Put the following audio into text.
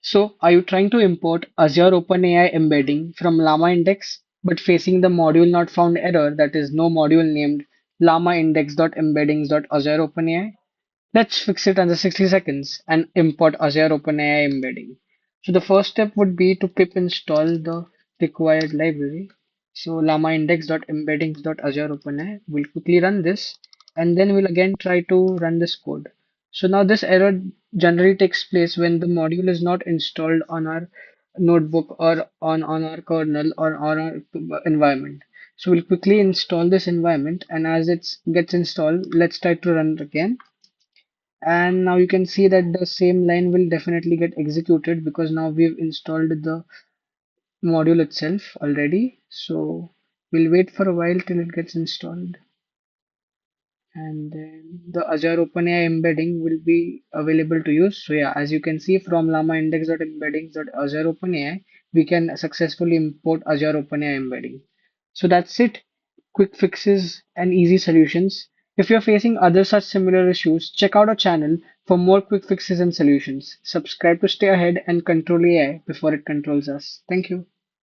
So, are you trying to import Azure OpenAI embedding from llamaindex but facing the module not found error, that is no module named llamaindex.embeddings.azure OpenAI? Let's fix it under 60 seconds and import Azure OpenAI embedding. So the first step would be to pip install the required library. So llamaindex.embeddings.azure OpenAI. We'll quickly run this and then we'll again try to run this code. So now this error generally takes place when the module is not installed on our notebook or on our kernel or on our environment. So we'll quickly install this environment, and as it gets installed, let's try to run it again. And now you can see that the same line will definitely get executed because now we've installed the module itself already. So we'll wait for a while till it gets installed, and then the Azure OpenAI embedding will be available to use. So yeah, as you can see from llamaindex.embeddings.azure OpenAI, we can successfully import Azure OpenAI embedding. So that's it. Quick fixes and easy solutions. If you're facing other such similar issues, check out our channel for more quick fixes and solutions. Subscribe to stay ahead and control AI before it controls us. Thank you.